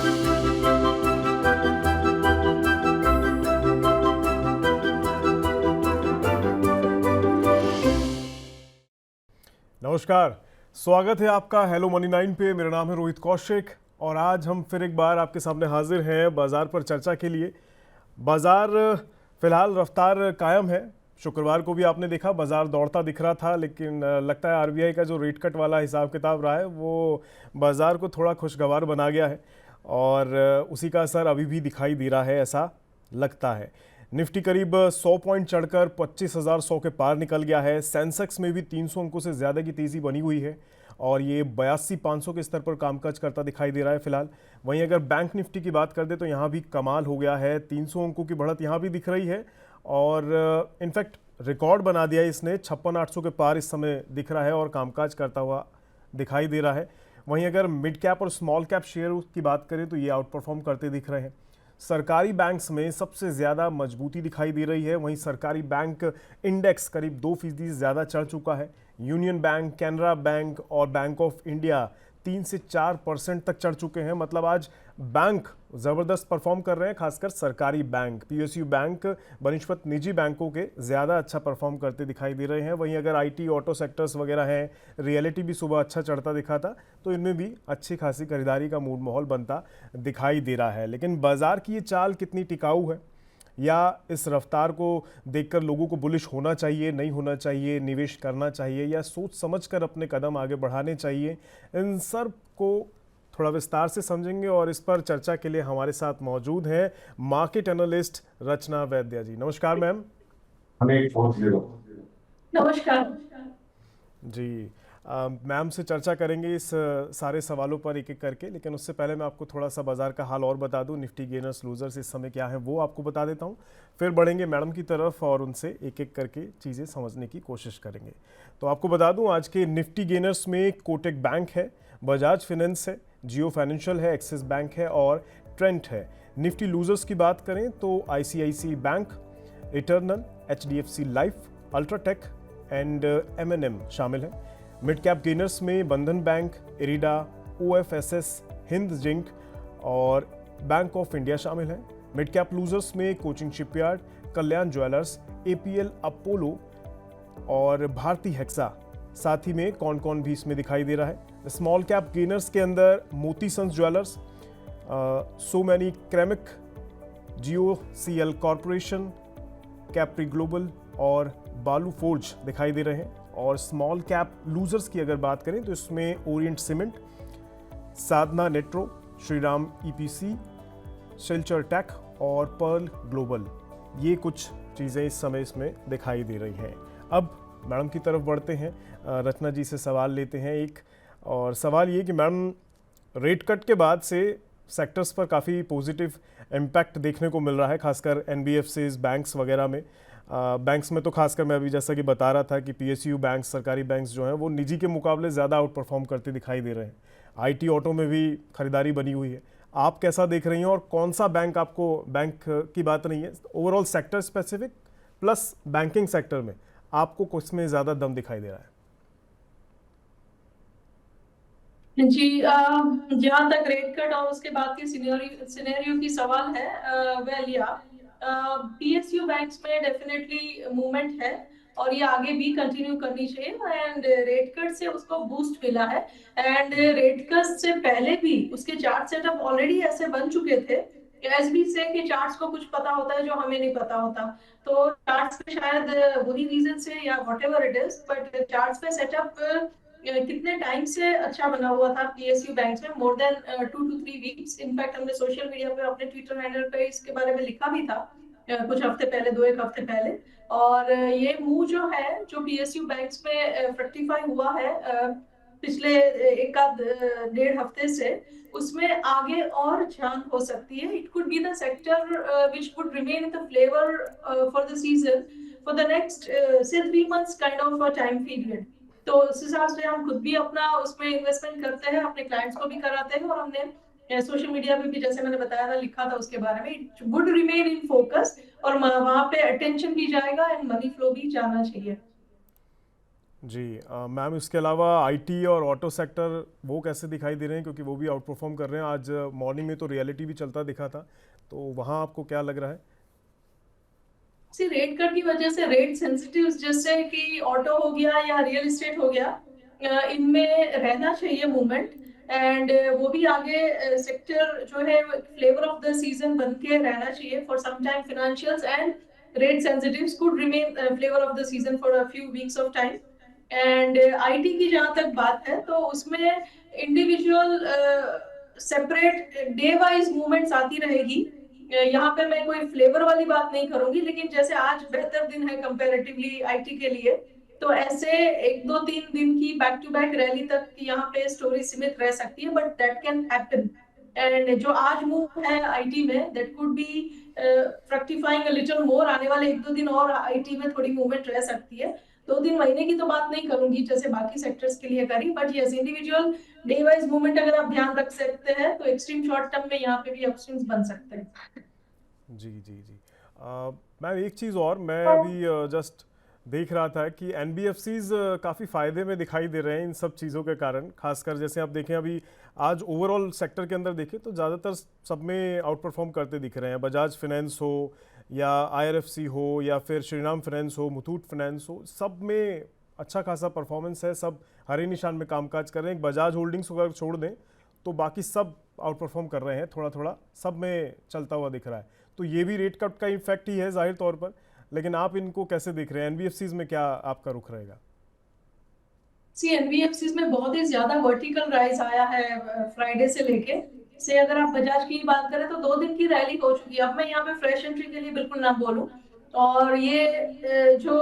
नमस्कार, स्वागत है आपका हेलो मनी 9 पे। मेरा नाम है रोहित कौशिक और आज हम फिर एक बार आपके सामने हाजिर हैं बाजार पर चर्चा के लिए। बाजार फिलहाल रफ्तार कायम है। शुक्रवार को भी आपने देखा बाजार दौड़ता दिख रहा था, लेकिन लगता है आरबीआई का जो रेट कट वाला हिसाब किताब रहा है वो बाजार को थोड़ा खुशगवार बना गया है और उसी का असर अभी भी दिखाई दे रहा है, ऐसा लगता है। निफ्टी करीब 100 पॉइंट चढ़कर 25,100 के पार निकल गया है। सेंसेक्स में भी 300 अंकों से ज़्यादा की तेज़ी बनी हुई है और ये 82,500 के स्तर पर कामकाज करता दिखाई दे रहा है फिलहाल। वहीं अगर बैंक निफ्टी की बात कर दे तो यहाँ भी कमाल हो गया है, 300 अंकों की बढ़त यहाँ भी दिख रही है और इनफैक्ट रिकॉर्ड बना दिया इसने। 56,800 के पार इस समय दिख रहा है और कामकाज करता हुआ दिखाई दे रहा है। वहीं अगर मिड कैप और स्मॉल कैप शेयर की बात करें तो ये आउट परफॉर्म करते दिख रहे हैं। सरकारी बैंक्स में सबसे ज़्यादा मजबूती दिखाई दे रही है। वहीं सरकारी बैंक इंडेक्स करीब 2% ज़्यादा चढ़ चुका है। यूनियन बैंक, कैनरा बैंक और बैंक ऑफ इंडिया 3 से 4% तक चढ़ चुके हैं। मतलब आज बैंक ज़बरदस्त परफॉर्म कर रहे हैं, खासकर सरकारी बैंक। पीएसयू बैंक बनिस्पत निजी बैंकों के ज़्यादा अच्छा परफॉर्म करते दिखाई दे रहे हैं। वहीं अगर आईटी, ऑटो सेक्टर्स वगैरह हैं, रियलिटी भी सुबह अच्छा चढ़ता दिखा था, तो इनमें भी अच्छी खासी खरीदारी का मूड माहौल बनता दिखाई दे रहा है। लेकिन बाजार की ये चाल कितनी टिकाऊ है या इस रफ्तार को देखकर लोगों को बुलिश होना चाहिए, नहीं होना चाहिए, निवेश करना चाहिए या सोच समझकर अपने कदम आगे बढ़ाने चाहिए, इन सब को थोड़ा विस्तार से समझेंगे। और इस पर चर्चा के लिए हमारे साथ मौजूद हैं मार्केट एनालिस्ट रचना वैद्य जी। नमस्कार मैम। नमस्कार जी, मैम से चर्चा करेंगे इस सारे सवालों पर एक एक करके, लेकिन उससे पहले मैं आपको थोड़ा सा बाजार का हाल और बता दूं। निफ्टी गेनर्स लूजर्स इस समय क्या है वो आपको बता देता हूं, फिर बढ़ेंगे मैडम की तरफ और उनसे एक एक करके चीज़ें समझने की कोशिश करेंगे। तो आपको बता दूं आज के निफ्टी गेनर्स में कोटक बैंक है, बजाज फिनेंस है, जियो फाइनेंशियल है, एक्सिस बैंक है और ट्रेंट है। निफ्टी लूजर्स की बात करें तो ICICI Bank, Eternal, HDFC Life, UltraTech and MNM शामिल है। मिड कैप गेनर्स में Bandhan Bank, IREDA, OFSS, Hind Zinc और बैंक ऑफ इंडिया शामिल है। मिड कैप लूजर्स में Cochin Shipyard, Kalyan Jewellers, APL Apollo और भारती हेक्सा। साथ ही में कौन कौन भी इसमें दिखाई दे रहा है। स्मॉल कैप गेनर्स के अंदर मोती सन्स ज्वेलर्स, सो मैनी क्रेमिक, जियो सीएल कॉरपोरेशन, कैप्री ग्लोबल और बालू फोर्ज दिखाई दे रहे हैं। और स्मॉल कैप लूजर्स की अगर बात करें तो इसमें orient cement, Sadhana nitro, Shriram EPC, Silchar tech और पर्ल ग्लोबल, ये कुछ चीज़ें इस समय इसमें दिखाई दे रही हैं। अब मैडम की तरफ बढ़ते हैं, रचना जी से सवाल लेते हैं एक। और सवाल ये कि मैडम, रेट कट के बाद से सेक्टर्स पर काफ़ी पॉजिटिव इम्पैक्ट देखने को मिल रहा है, खासकर एनबीएफसीज, बैंक्स वगैरह में। बैंक्स में तो खासकर मैं अभी जैसा कि बता रहा था कि पीएसयू बैंक, सरकारी बैंक्स जो हैं वो निजी के मुकाबले ज़्यादा आउट परफॉर्म करते दिखाई दे रहे हैं। आईटी, ऑटो में भी खरीदारी बनी हुई है। आप कैसा देख रही हैं और कौन सा बैंक आपको, बैंक की बात नहीं है, overall sector specific plus banking sector में आपको कुछ में ज़्यादा दम दिखाई दे रहा है? जी, जहाँ तक रेट कट और उसके बाद की सिनेरियो की सवाल है, वेल या पीएसयू बैंक्स में डेफिनेटली मूवमेंट है और ये आगे भी कंटिन्यू करनी चाहिए। एंड रेट कट से उसको बूस्ट मिला है एंड रेट कट से पहले भी उसके चार्ट सेटअप ऑलरेडी ऐसे बन चुके थे। एसबी से कि चार्ट्स को कुछ पता होता है जो हमें नहीं पता होता, तो चार्ट्स पे शायद वही रीजन से या whatever it is, but charts पे सेटअप कितने टाइम से अच्छा बना हुआ था पीएसयू बैंक्स में, more than 2 to 3 weeks. In fact हमने सोशल मीडिया पे, अपने ट्विटर हैंडल पे इसके बारे में लिखा भी था कुछ हफ्ते पहले, 2-1 हफ्ते पहले। और ये मूव जो है, जो पीएसयू बैंक्स में फ्रक्टिफाई हुआ है पिछले एक आध 1.5 हफ्ते से, उसमें आगे और जान हो सकती है। It could be the sector which would remain in the flavour for the season for the next say 3 months kind of a time period. तो उस हिसाब से हम खुद भी अपना उसमें इन्वेस्टमेंट करते हैं, अपने क्लाइंट्स को भी कराते हैं और हमने सोशल मीडिया पे भी, जैसे मैंने बताया था, लिखा था उसके बारे में। It would remain in focus और वहां पे अटेंशन भी जाएगा एंड मनी फ्लो भी जाना चाहिए। जी मैम, इसके अलावा आईटी और ऑटो सेक्टर वो कैसे दिखाई दे रहे हैं, क्योंकि वो भी आउट परफॉर्म कर रहे हैं। आज मॉर्निंग में तो रियलिटी भी चलता दिखा था, तो वहाँ आपको क्या लग रहा है? सी रेट कट की वजह से रेट सेंसिटिव जैसे कि ऑटो हो गया या रियल एस्टेट हो गया, इनमें रहना चाहिए मूवमेंट। एंड वो भी आगे सेक्टर जो है फ्लेवर ऑफ द सीजन बन के रहना चाहिए for some time. Financials and rate sensitives could remain flavour of the season for a few weeks of time. And IT की जहां तक बात है तो उसमें individual separate day wise movements आती रहेगी। यहाँ पे मैं कोई फ्लेवर वाली बात नहीं करूंगी, लेकिन जैसे आज बेहतर दिन है कंपैरेटिवली आईटी के लिए, तो ऐसे एक दो तीन दिन की बैक टू बैक रैली तक यहाँ पे स्टोरी सीमित रह सकती है, but that can happen. And जो आज मूव है आईटी में, that could be fructifying a little more. आने वाले एक दो दिन और आईटी में थोड़ी मूवमेंट रह सकती है। दो दिन महीने की तो बात नहीं करूंगी जैसे बाकी सेक्टर्स के लिए करी, but yes individual day wise movement अगर आप ध्यान रख सकते हैं तो एक्सट्रीम शॉर्ट टर्म में यहाँ पे भी अपस्विंग्स बन सकते हैं। जी जी जी। मैम एक चीज़ और, मैं अभी जस्ट देख रहा था कि एनबीएफसीज काफ़ी फ़ायदे में दिखाई दे रहे हैं इन सब चीज़ों के कारण। खासकर जैसे आप देखें अभी आज ओवरऑल सेक्टर के अंदर देखें तो ज़्यादातर सब में आउट परफॉर्म करते दिख रहे हैं। बजाज फिनेंस हो या आईआरएफसी हो या फिर श्रीराम फाइनेंस हो, मुथूट फाइनेंस हो, सब में अच्छा खासा परफॉर्मेंस है। सब हरे निशान में कामकाज कर रहे हैं। बजाज होल्डिंग्स को अगर छोड़ दें तो बाकी सब आउट परफॉर्म कर रहे हैं, थोड़ा थोड़ा सब में चलता हुआ दिख रहा है। तो ये भी रेट कट का इफेक्ट ही है जाहिर तौर पर। लेकिन आप इनको कैसे देख रहे हैं? एनबीएफसीज में क्या आपका रुख रहेगा? सी एनबीएफसी में बहुत ही ज्यादा वर्टिकल राइज आया है फ्राइडे से लेके। से अगर आप बजाज की बात करें तो दो दिन की रैली हो चुकी है। अब मैं यहाँ पे फ्रेश एंट्री के लिए बिल्कुल ना बोलूं। और ये जो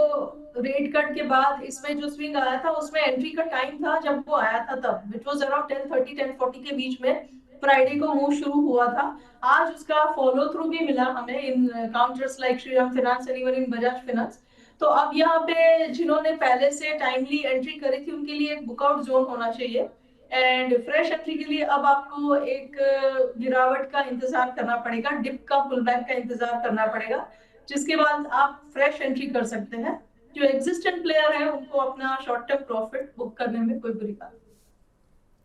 रेट कट के बाद इसमें जो स्विंग आया था उसमें एंट्री का टाइम था जब वो आया था, तब विच वाज अराउंड 10:30 10:40 के बीच में फ्राइडे को मूव शुरू हुआ था। आज उसका फॉलो थ्रू भी मिला हमें in counters like Shriram finance and even in Bajaj finance. तो अब यहाँ पे जिन्होंने पहले से टाइमली एंट्री करी थी उनके लिए एक बुकआउट जोन होना चाहिए। एंड फ्रेश एंट्री के लिए अब आपको एक गिरावट का इंतजार करना पड़ेगा, डिप का पुल बैक का इंतजार करना पड़ेगा, जिसके बाद आप फ्रेश एंट्री कर सकते हैं। जो एग्जिस्टेंट प्लेयर है उनको अपना शॉर्ट टर्म प्रॉफिट बुक करने में कोई बुरी बात।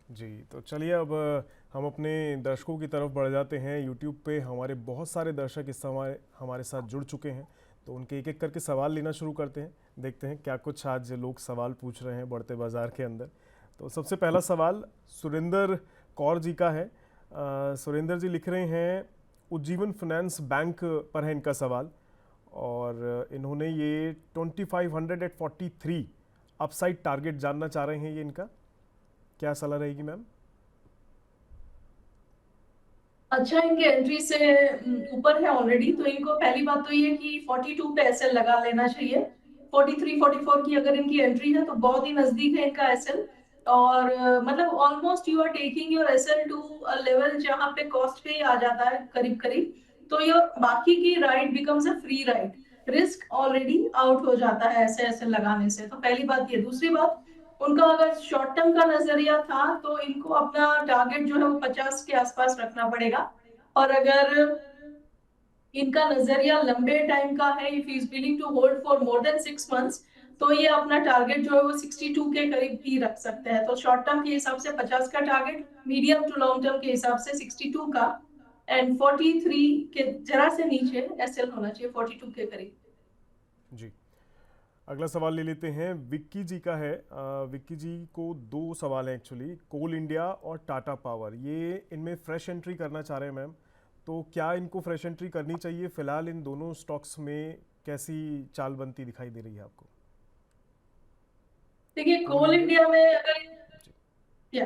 जी तो चलिए, अब हम अपने दर्शकों की तरफ बढ़ जाते हैं। यूट्यूब पे हमारे बहुत सारे दर्शक इस समय हमारे साथ जुड़ चुके हैं, तो उनके एक एक करके सवाल लेना शुरू करते हैं। देखते हैं क्या कुछ आज लोग सवाल पूछ रहे हैं बढ़ते बाज़ार के अंदर। तो सबसे पहला सवाल सुरेंद्र कौर जी का है। सुरेंद्र जी लिख रहे हैं, उज्जीवन फाइनेंस बैंक पर है इनका सवाल, और इन्होंने ये 2500 at 43 अपसाइड टारगेट जानना चाह रहे हैं। ये इनका क्या सलाह रहेगी मैम? अच्छा, इनके एंट्री से ऊपर है ऑलरेडी, तो इनको पहली बात तो ये कि 42 पे एसएल लगा लेना चाहिए। 43 44 की अगर इनकी एंट्री है तो बहुत ही नजदीक है इनका एसएल। और मतलब almost you are taking your SL to a level जहां पे कॉस्ट पे ही आ जाता है करीब करीब। तो ये बाकी की ride becomes a free ride, risk already out हो जाता है ऐसे एसएल लगाने से। तो पहली बात ये। दूसरी बात, उनका अगर शॉर्ट टर्म का नजरिया था तो इनको अपना टारगेट जो है वो 50 के आसपास रखना पड़ेगा। और अगर इनका नजरिया लंबे टाइम का है, if is willing to hold for more than 6 months, तो ये अपना टारगेट जो है वो 62 के करीब भी रख सकते हैं। तो शॉर्ट टर्म के हिसाब से 50 का target, medium to long term के हिसाब से 62 का, एंड 43 के जरा से नीचे एसएल होना चाहिए 42 के करीब। जी अगला सवाल ले लेते हैं, विक्की जी का है। विक्की जी को दो सवाल हैं एक्चुअली, कोल इंडिया और टाटा पावर। ये इनमें फ्रेश एंट्री करना चाह रहे हैं मैम, तो क्या इनको फ्रेश एंट्री करनी चाहिए? फिलहाल इन दोनों स्टॉक्स में कैसी चाल बनती दिखाई दे रही है आपको? देखिए, कोल कोल इंडिया। इंडिया में अगर जी या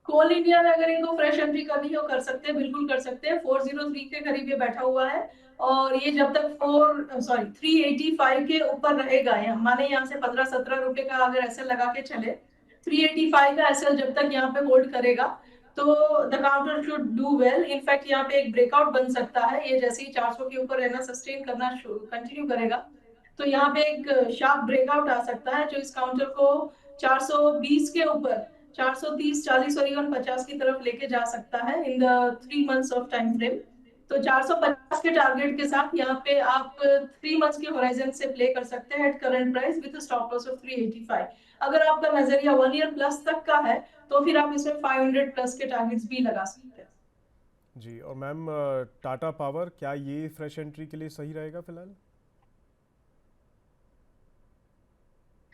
कोल इंडिया में अगर इनको फ्रेश एंट्री करनी हो कर सकते हैं, बिल्कुल कर सकते हैं। 403 के करीब ये बैठा हुआ है। और ये जब तक 385 के ऊपर रहेगा, या माने यहाँ से 15-17 रुपए का अगर एसएल लगा के चले, 385 का एसएल जब तक यहाँ पे होल्ड करेगा तो the counter should do well. In fact यहाँ पे एक ब्रेकआउट बन सकता है, ये जैसे ही 400 के ऊपर रहना सस्टेन करना कंटिन्यू करेगा तो यहाँ पे एक शार्प ब्रेकआउट आ सकता है जो इस काउंटर को 420 के ऊपर 430 40 और इवन 50 की तरफ लेके जा सकता है in the 3 months of time frame. तो 450 के टारगेट के साथ यहाँ पे आप 3 मंथ्स के होराइजन से प्ले कर सकते हैं at current price with stop loss of 385। अगर आपका नजरिया 1 ईयर प्लस तक का है तो फिर आप इसमें 500 प्लस के टारगेट्स भी लगा सकते हैं। जी, और मैम टाटा पावर, क्या ये फ्रेश एंट्री के लिए सही रहेगा फिलहाल?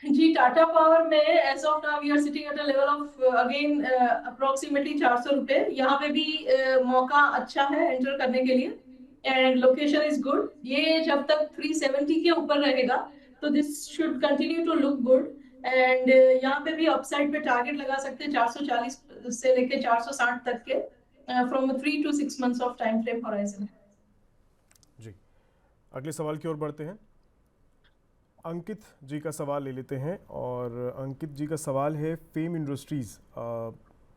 जी, टाटा पावर में as of now we are sitting at a level of again approximately 400 रुपए। यहाँ पे भी मौका अच्छा है एंटर करने के लिए एंड लोकेशन इज गुड। ये जब तक 370 के ऊपर रहेगा तो this should continue to look good and यहाँ पे भी अपसाइड पे टारगेट लगा सकते हैं 440 से लेके 460 तक के from 3 to 6 months of time frame horizon. जी, अगले सवाल की ओर बढ़ते हैं। अंकित जी का सवाल ले लेते हैं और अंकित जी का सवाल है फेम इंडस्ट्रीज़,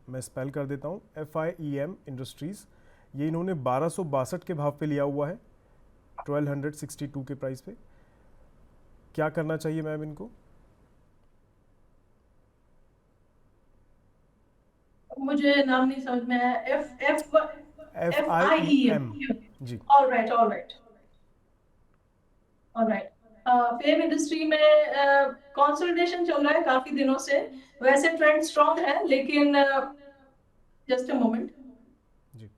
मैं स्पेल कर देता हूँ, FIEM इंडस्ट्रीज़। ये इन्होंने 1262 के भाव पे लिया हुआ है, 1262 के प्राइस पे। क्या करना चाहिए मैम इनको? मुझे नाम नहीं समझ में आया। FIEM। FIEM। जी, alright alright alright. FIEM industry में कंसोलिडेशन चल रहा है काफी दिनों से। वैसे ट्रेंड स्ट्रॉन्ग है लेकिन जस्ट अ मोमेंट, जी,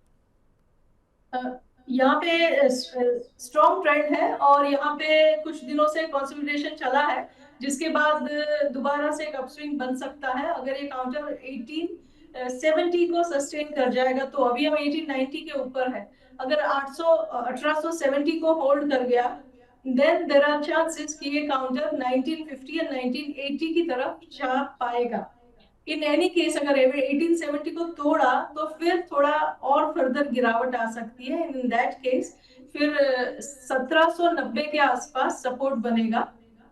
यहाँ पे स्ट्रॉन्ग ट्रेंड है और यहाँ पे कुछ दिनों से कंसोलिडेशन चला है जिसके बाद दोबारा से एक अपस्विंग बन सकता है। अगर ये काउंटर 1870 को सस्टेन कर जाएगा तो अभी हम 1890 के ऊपर है। अगर 1870 को होल्ड कर गया देन देयर आर चांसेस कि ये काउंटर 1950 या 1980 की तरफ जा पाएगा। इन एनी केस अगर 1870 को तोड़ा तो फिर थोड़ा और फर्दर गिरावट आ सकती है। इन दैट केस फिर 1790 के आसपास सपोर्ट बनेगा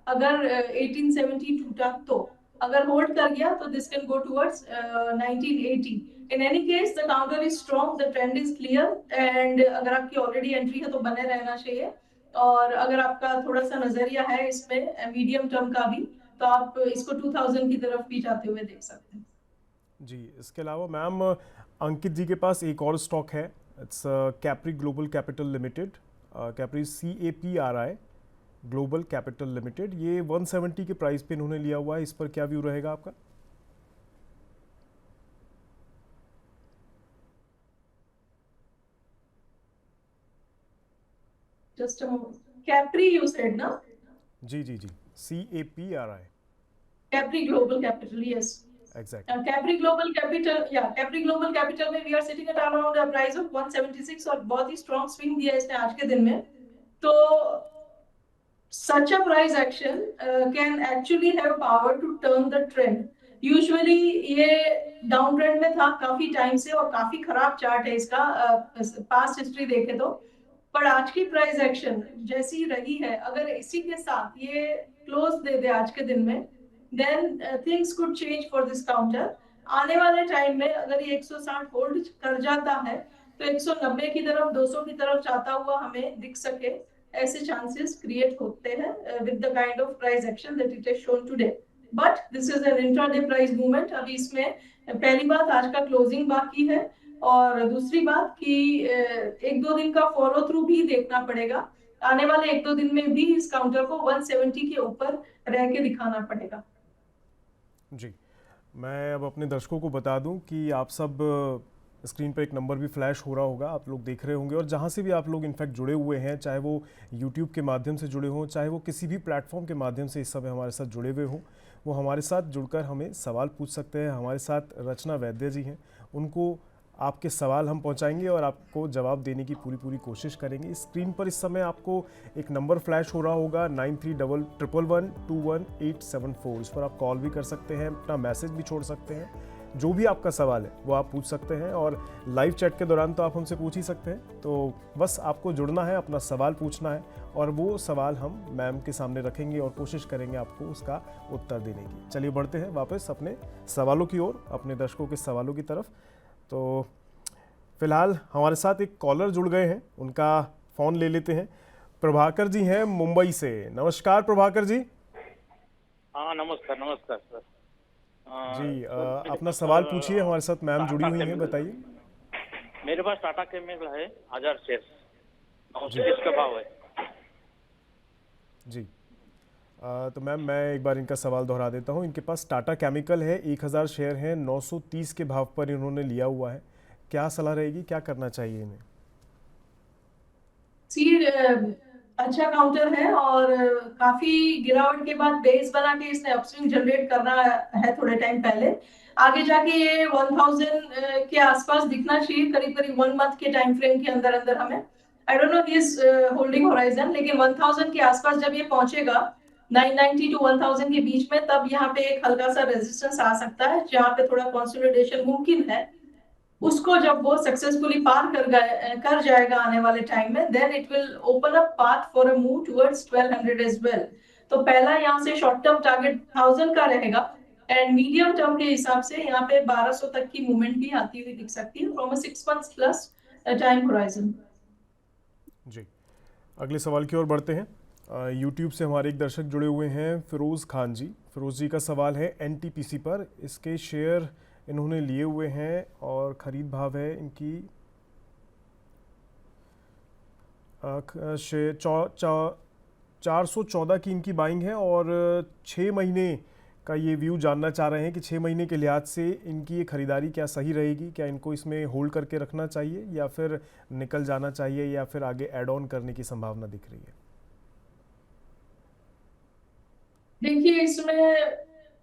अगर 1870 टूटा तो। अगर होल्ड कर गया तो this can go towards 1980। In any case the counter is strong, the trend is clear and अगर आपकी ऑलरेडी एंट्री है तो बने रहना चाहिए। और अगर आपका थोड़ा सा नजरिया है इसमें मीडियम टर्म का भी तो आप इसको 2000 की तरफ भी जाते हुए देख सकते हैं। जी। इसके अलावा मैम अंकित जी के पास एक और स्टॉक है, it's Capri global capital limited, Capri CAPRI global capital limited. ये 170 के प्राइस पे इन्होंने लिया हुआ है, इस पर क्या व्यू रहेगा आपका? Just a moment. Capri you said, na? जी जी जी, CAPRI, Capri Global Capital, yes. Exactly. Capri Global Capital, yeah, Capri Global Capital में we are sitting at around a price of 176 और बहुत ही strong swing दिया है इसने आज के दिन में। तो such a price action can actually have power to turn the trend. Usually ये डाउन ट्रेंड में था काफी टाइम से और काफी खराब चार्ट है इसका पास्ट हिस्ट्री देखे तो। पर आज की प्राइस एक्शन जैसी रही है अगर इसी के साथ ये क्लोज दे दे आज के दिन में then things could change for this counter. आने वाले टाइम में अगर ये 160 होल्ड कर जाता है तो 190 की तरफ 200 की तरफ जाता हुआ हमें दिख सके, ऐसे चांसेस क्रिएट होते हैं with the kind of price action that it has shown today. But this is an intraday price movement. अभी इसमें पहली बात आज का क्लोजिंग बाकी है और दूसरी बात कि एक दो दिन का फॉलो थ्रू भी देखना पड़ेगा। आने वाले एक दो दिन में भी इस काउंटर को 170 के ऊपर रह के दिखाना पड़ेगा। जी, मैं अब अपने दर्शकों को बता दूं कि आप सब स्क्रीन पर एक नंबर भी फ्लैश हो रहा होगा, आप लोग देख रहे होंगे, और जहां से भी आप लोग इनफैक्ट जुड़े हुए हैं, चाहे वो यूट्यूब के माध्यम से जुड़े हों, चाहे वो किसी भी प्लेटफॉर्म के माध्यम से इस समय हमारे साथ जुड़े हुए हों, वो हमारे साथ जुड़कर हमें सवाल पूछ सकते हैं। हमारे साथ रचना वैद्य जी हैं, उनको आपके सवाल हम पहुंचाएंगे और आपको जवाब देने की पूरी कोशिश करेंगे। स्क्रीन पर इस समय आपको एक नंबर फ्लैश हो रहा होगा 9311112874। इस पर आप कॉल भी कर सकते हैं, अपना मैसेज भी छोड़ सकते हैं, जो भी आपका सवाल है वो आप पूछ सकते हैं। और लाइव चैट के दौरान तो आप हमसे पूछ ही सकते हैं, तो बस आपको जुड़ना है, अपना सवाल पूछना है और वो सवाल हम मैम के सामने रखेंगे और कोशिश करेंगे आपको उसका उत्तर देने की। चलिए बढ़ते हैं वापस अपने सवालों की ओर, अपने दर्शकों के सवालों की तरफ। तो फिलहाल हमारे साथ एक कॉलर जुड़ गए हैं, उनका फ़ोन ले लेते हैं। प्रभाकर जी हैं मुंबई से। नमस्कार प्रभाकर जी। हाँ नमस्कार नमस्कार सर। जी अपना सवाल पूछिए, हमारे साथ मैम जुड़ी हुई हैं, बताइए। मेरे पास टाटा केमिकल है 1000 शेयर। जी 930 का भाव है। जी। तो मैम मैं एक बार इनका सवाल दोहरा देता हूँ। इनके पास टाटा केमिकल है, 1000 शेयर हैं, 930 के भाव पर इन्होंने लिया हुआ है। क्या सलाह रहेगी, क्या करना चाहिए इन्हें? सी अच्छा काउंटर है और काफी गिरावट के बाद बेस बना के इसने अपस्विंग जनरेट करना है थोड़े टाइम पहले। आगे जाके ये 1000 के आसपास दिखना चाहिए करीब करीब 1 मंथ के टाइम फ्रेम के अंदर अंदर हमें। I don't know this holding horizon, लेकिन 1000 के आसपास जब ये पहुंचेगा 990 टू 1000 के बीच में, तब यहाँ पे एक हल्का सा रेजिस्टेंस आ सकता है जहाँ पे थोड़ा कंसोलिडेशन मुमकिन है। उसको जब वो सक्सेसफुली पार कर जाएगा आने वाले टाइम में, then it will open up path for a move towards 1200 as well. तो पहला यहाँ से शॉर्ट टर्म टारगेट 1000 का रहेगा, एंड मीडियम टर्म के हिसाब से यहाँ पे 1200 तक की मूवमेंट भी आती हुई दिख सकती है from a 6 months plus time horizon. जी, अगले सवाल की ओर बढ़ते हैं। यूट्यूब से हमारे एक दर्शक जुड़े हुए हैं, फिरोज़ खान जी। फिरोज़ जी का सवाल है एनटीपीसी पर। इसके शेयर इन्होंने लिए हुए हैं और ख़रीद भाव है इनकी शेयर 414 की इनकी बाइंग है, और 6 महीने का ये व्यू जानना चाह रहे हैं कि 6 महीने के लिहाज से इनकी ये खरीदारी क्या सही रहेगी, क्या इनको इसमें होल्ड करके रखना चाहिए या फिर निकल जाना चाहिए, या फिर आगे ऐड ऑन करने की संभावना दिख रही है? देखिए, इसमें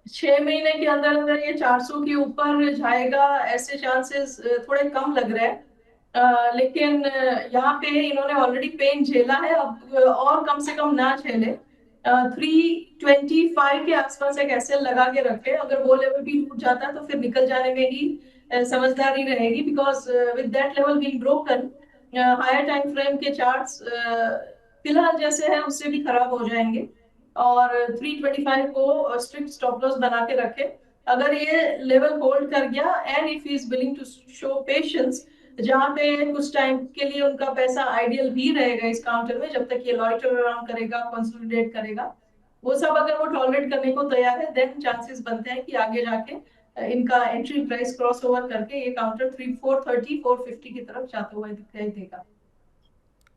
6 महीने के अंदर अंदर ये 400 के ऊपर जाएगा ऐसे चांसेस थोड़े कम लग रहे हैं। लेकिन यहाँ पे इन्होंने ऑलरेडी पेन झेला है, अब और कम से कम ना झेले। 325 के आसपास एक एसएल लगा के रखे। अगर वो लेवल भी टूट जाता है तो फिर निकल जाने में ही समझदारी रहेगी, because with that level being broken, higher time frame के चार्ट्स फिलहाल जैसे है उससे भी खराब हो जाएंगे। और 325 को स्ट्रिक्ट स्टॉप लॉस बना के रखे। अगर ये लेवल होल्ड कर गया and if he is willing to show patience, जहां पे कुछ टाइम के लिए उनका पैसा आइडियल भी रहेगा इस काउंटर में, जब तक ये लॉइटर अराउंड करेगा, कंसोलिडेट करेगा, वो सब अगर वो टॉलरेट करने को तैयार है, देन चांसेस बनते हैं कि आगे जाके इनका एंट्री प्राइस क्रॉस ओवर करके ये काउंटर 430 450 की तरफ जाता हुआ दिखाई देगा।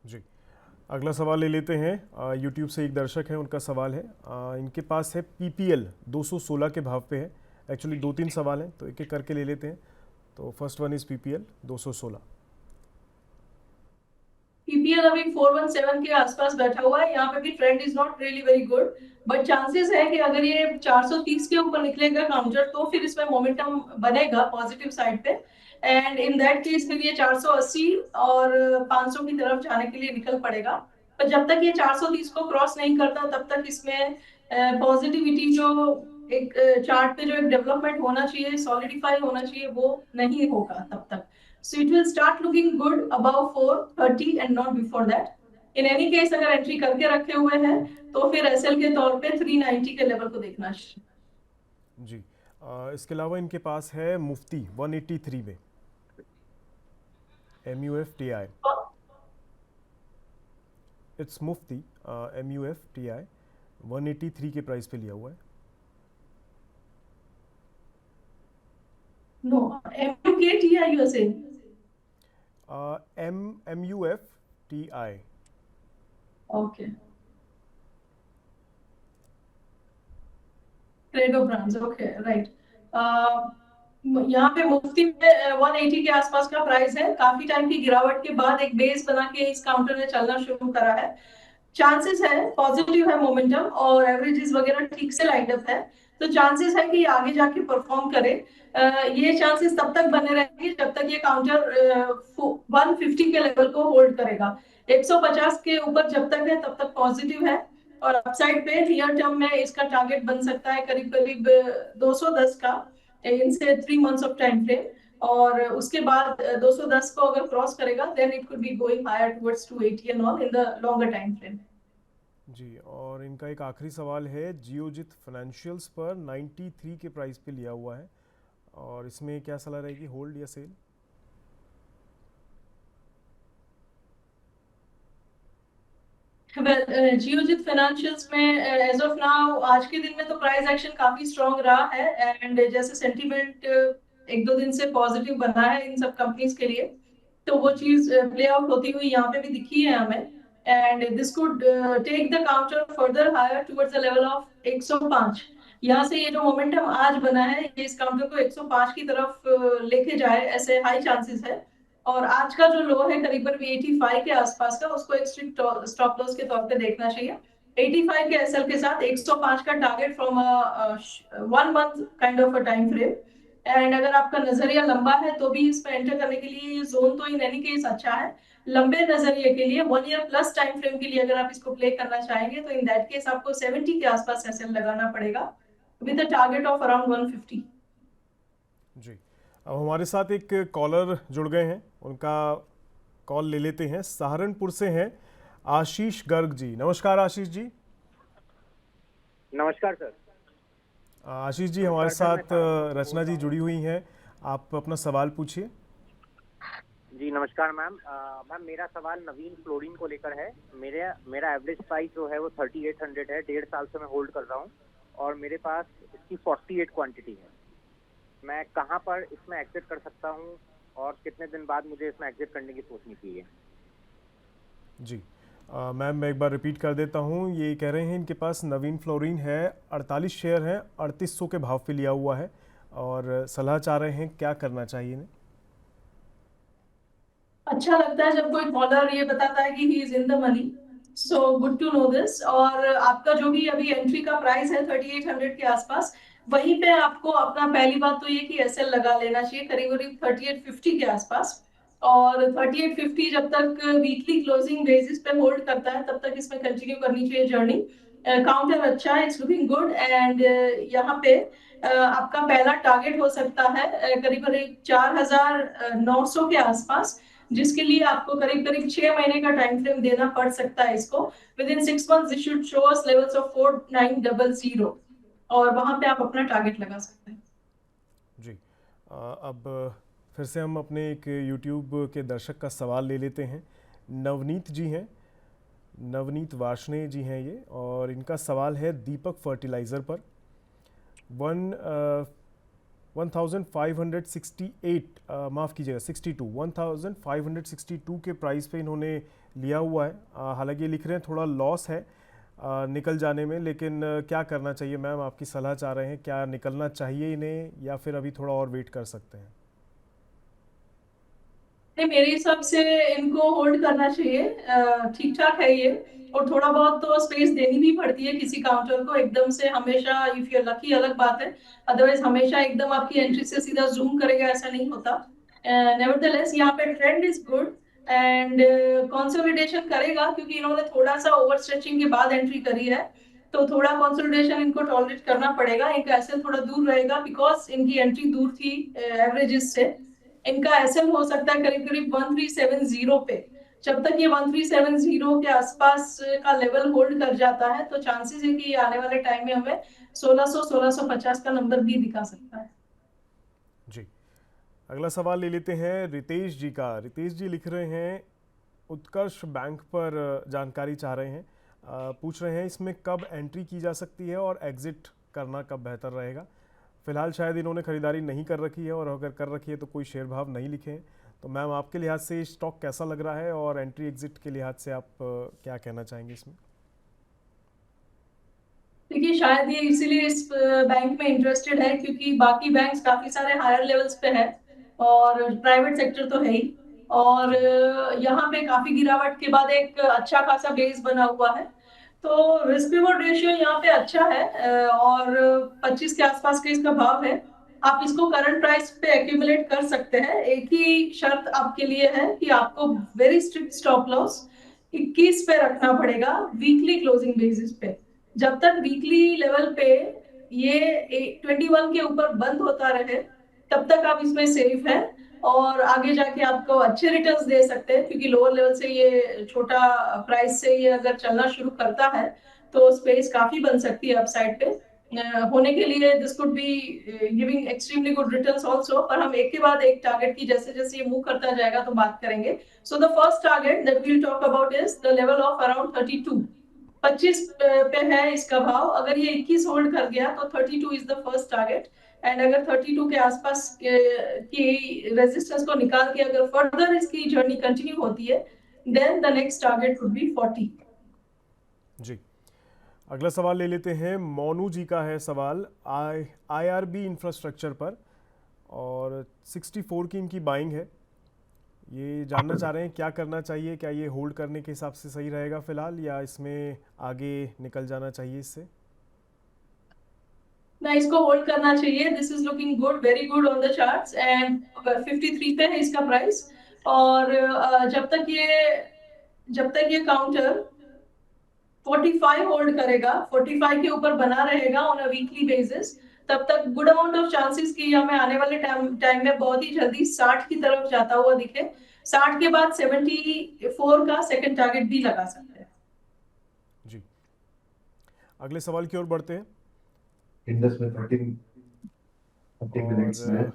जी, अगला सवाल ले लेते हैं। यूट्यूब से एक दर्शक है, उनका सवाल है, इनके पास है पीपीएल 216 के भाव पे है। एक्चुअली 2-3 सवाल हैं तो एक एक करके ले लेते हैं। तो first one is PPL 216। PPL अभी 417 के आसपास बैठा हुआ है। यहाँ पे भी trend is not really very good, but chances है कि अगर ये 430 के ऊपर निकलेगा काउंटर तो फिर इसमें मोमेंटम बनेगा पॉजिटिव साइड पे, एंड इन दैट केस फिर ये 480 और 500 की तरफ जाने के लिए निकल पड़ेगा। पर जब तक ये 430 को क्रॉस नहीं करता तब तक इसमें पॉजिटिविटी जो एक चार्ट पे जो एक डेवलपमेंट होना चाहिए, सॉलिडिफाई होना चाहिए, वो नहीं होगा तब तक। So it will start looking good above 430 and not before that. In any case, अगर एंट्री करके रखे हुए हैं तो फिर एसएल के तौर पे 390 के लेवल को देखना चाहिए। जी, इसके अलावा इनके पास है मुफ्ती 183 में, MUFTI। इट्स मुफ्ती MUFTI 183 के प्राइस पे लिया हुआ है। No, MUKTI you are saying? MUFTI। Okay. Credo brands, okay, right. यहाँ पे मुफ्ती में 180 के आसपास का प्राइस है। काफी टाइम की गिरावट के बाद एक बेस बना के इस काउंटर ने चलना शुरू करा है। चांसेस है, पॉजिटिव है मोमेंटम और एवरेजेस वगैरह ठीक से लाइंड अप है, तो चांसेस है कि आगे जाके परफॉर्म करे। ये चांसेस तब तक बने रहेंगे जब तक ये काउंटर 150 के लेवल को होल्ड करेगा। 150 के ऊपर जब तक है तब तक पॉजिटिव है, और अपसाइड पे नियर टर्म में इसका टारगेट बन सकता है करीब करीब 210 का, इनसे 3 मंथ्स ऑफ टाइम फ्रेम। और उसके बाद 210 को अगर क्रॉस करेगा then it could be going higher towards 280 and all in the longer time frame. जी, और इनका एक आखिरी सवाल है जियोजित फाइनेंशियल्स पर 93 के प्राइस पे लिया हुआ है, और इसमें क्या सलाह रहेगी, होल्ड या सेल? जियोजित फाइनेंशियल्स में एज ऑफ नाउ आज के दिन में तो प्राइस एक्शन काफी स्ट्रॉन्ग रहा है, एंड जैसे सेंटीमेंट 1-2 दिन से पॉजिटिव बना है इन सब कंपनीज के लिए, तो वो चीज प्ले आउट होती हुई यहाँ पे भी दिखी है हमें। And this could take the counter further higher towards the level of 105। यहाँ से ये जो मोमेंटम आज बना है ये इस काउंटर को 105 की तरफ लेके जाए, ऐसे हाई चांसेस है। और आज का जो लो है करीबन 85 के आसपास का, उसको एक स्ट्रिक्ट स्टॉप लॉस के तौर पे देखना चाहिए। 85 के एसएल के साथ 105 का target from 1 month kind of a time frame. And अगर आपका नजरिया लंबा है तो भी इसमें एंटर करने के लिए ये जोन तो इन एनी केस अच्छा है। लंबे नजरिए के लिए 1 ईयर प्लस टाइम फ्रेम के लिए अगर आप इसको प्ले करना चाहेंगे तो इन दैट केस आपको 70 के आसपास एसएल लगाना पड़ेगा with a target of around 150। जी, अब हमारे साथ एक कॉलर जुड़ गए हैं, उनका कॉल ले लेते हैं। सहारनपुर से हैं आशीष गर्ग जी। नमस्कार आशीष जी। नमस्कार सर। आशीष जी हमारे साथ रचना जी जुड़ी हुई हैं, आप अपना सवाल पूछिए। जी नमस्कार मैम। मैम मेरा सवाल नवीन फ्लोरिन को लेकर है। मेरा एवरेज प्राइस जो है वो 3800 है। 1.5 साल से मैं होल्ड कर रहा हूँ और मेरे पास इसकी 48 क्वांटिटी है। मैं कहाँ पर इसमें एग्जिट कर सकता हूँ और कितने दिन बाद मुझे इसमें एग्जिट करने की सोचनी चाहिए? जी मैम मैं एक बार रिपीट कर देता हूँ। ये कह रहे हैं इनके पास नवीन फ्लोरिन है, 48 शेयर हैं, 3800 के भाव पे लिया हुआ है और सलाह चाह रहे हैं क्या करना चाहिए इन्हें। अच्छा लगता है जब कोई कॉलर ये बताता है कि he is in the money, so good to know this. और आपका जो भी अभी एंट्री का प्राइस है 3800 के आसपास, वहीं पे आपको अपना पहली बात तो ये कि एसएल लगा लेना चाहिए करीब करीब 3850 के आसपास। और 3850 जब तक वीकली क्लोजिंग बेसिस पे होल्ड करता है तब तक इसमें कंटिन्यू करनी चाहिए जर्नी। काउंटर अच्छा है, इट्स लुकिंग गुड। एंड यहाँ पे आपका पहला टारगेट हो सकता है करीब करीब 4900 के आसपास, जिसके लिए आपको करीब करीब 6 महीने का टाइम फ्रेम देना पड़ सकता है इसको। With in 6 months it should show us levels of 4900 और वहां पे आप अपना टारगेट लगा सकते हैं। जी अब फिर से हम अपने एक यूट्यूब के दर्शक का सवाल ले लेते हैं। नवनीत जी हैं, नवनीत वार्ष्णेय जी हैं ये, और इनका सवाल है दीपक फर्टिलाइज़र पर 1568 माफ़ कीजिएगा 1562 के प्राइस पे इन्होंने लिया हुआ है। हालांकि ये लिख रहे हैं थोड़ा लॉस है निकल जाने में, लेकिन क्या करना चाहिए मैम, आपकी सलाह चाह रहे हैं। क्या निकलना चाहिए इन्हें या फिर अभी थोड़ा और वेट कर सकते हैं? मेरे हिसाब से इनको होल्ड करना चाहिए, ठीक ठाक है ये। और थोड़ा बहुत तो स्पेस देनी भी पड़ती है किसी काउंटर को एकदम से हमेशा। इफ यू लकी अलग बात है, अदरवाइज हमेशा एकदम आपकी एंट्री से सीधा जूम करेगा ऐसा नहीं होता। नेवरदलेस यहाँ पे trend is good and consolidation करेगा, क्योंकि इन्होंने थोड़ा सा ओवर स्ट्रेचिंग के बाद एंट्री करी है, तो थोड़ा कंसोलिडेशन इनको टॉलरेट करना पड़ेगा। इनका एसएल थोड़ा दूर रहेगा बिकॉज इनकी एंट्री दूर थी एवरेजेस से। इनका एसएल हो सकता है करीब करीब 1370 पे। जब तक ये 1370 के आसपास का लेवल होल्ड कर जाता है तो चांसेस है कि आने वाले टाइम में हमें 1600-1650 का नंबर भी दिखा सकता है। जी अगला सवाल ले लेते हैं रितेश जी का। रितेश जी लिख रहे हैं उत्कर्ष बैंक पर जानकारी चाह रहे हैं। पूछ रहे हैं इसमें कब एंट्री की जा सकती है और एग्जिट करना कब बेहतर रहेगा। फिलहाल शायद इन्होंने खरीदारी नहीं कर रखी है, और अगर कर रखी है तो कोई शेयर भाव नहीं लिखे हैं। तो मैम आपके लिहाज से स्टॉक कैसा लग रहा है और एंट्री एग्जिट के लिहाज से आप क्या कहना चाहेंगे इसमें? देखिए शायद ये इसीलिए इस बैंक में इंटरेस्टेड है क्योंकि बाकी बैंक्स काफी सारे हायर लेवल्स पे है और प्राइवेट सेक्टर तो है ही। और यहाँ पे काफी गिरावट के बाद एक अच्छा खासा बेस बना हुआ है, तो रिस्क रिवॉर्ड रेशियो यहाँ पे अच्छा है और 25 के आसपास का इसका भाव है। आप इसको करंट प्राइस पे एक्यूमुलेट कर सकते हैं। एक ही शर्त आपके लिए है कि आपको वेरी स्ट्रिक्ट स्टॉप लॉस 21 पे रखना पड़ेगा वीकली क्लोजिंग बेसिस पे। जब तक वीकली लेवल पे ये 21 के ऊपर बंद होता रहे तब तक आप इसमें सेफ है और आगे जाके आपको अच्छे रिटर्न्स दे सकते हैं, क्योंकि लोअर लेवल से ये छोटा प्राइस से ये अगर चलना शुरू करता है तो स्पेस काफी बन सकती है अपसाइड पे होने के लिए। This could be giving extremely good returns also. पर हम एक के बाद एक टारगेट की जैसे जैसे ये मूव करता जाएगा तो बात करेंगे। So the first target that we will talk about is the level of around 32। 25 पे है इसका भाव, अगर ये 21 होल्ड कर गया तो 32 is the first target. And अगर 32 के आसपास की रेजिस्टेंस को निकाल के अगर फर्दर इसकी जर्नी कंटिन्यू होती है, then the next target would be 40। जी, अगला सवाल ले लेते हैं। मोनू जी का है सवाल IRB इंफ्रास्ट्रक्चर पर, और 64 की इनकी बाइंग है। ये जानना चाह रहे हैं क्या करना चाहिए, क्या ये होल्ड करने के हिसाब से सही रहेगा फिलहाल, या इसमें आगे निकल जाना चाहिए इससे? ना, इसको होल्ड करना चाहिए। This is looking good, very good on the charts, and 53 पे है इसका प्राइस। और जब तक ये काउंटर 45 होल्ड करेगा, 45 के ऊपर बना रहेगा ऑन अ वीकली बेसिस, तब तक गुड अमाउंट ऑफ चांसेस कि हमें आने वाले टाइम में बहुत ही जल्दी 60 की तरफ जाता हुआ दिखे। 60 के बाद 74 का सेकंड टारगेट भी लगा सकते हैं। जी, अगले सवाल की ओर बढ़ते हैं। इंडस में 30 मिनट्स में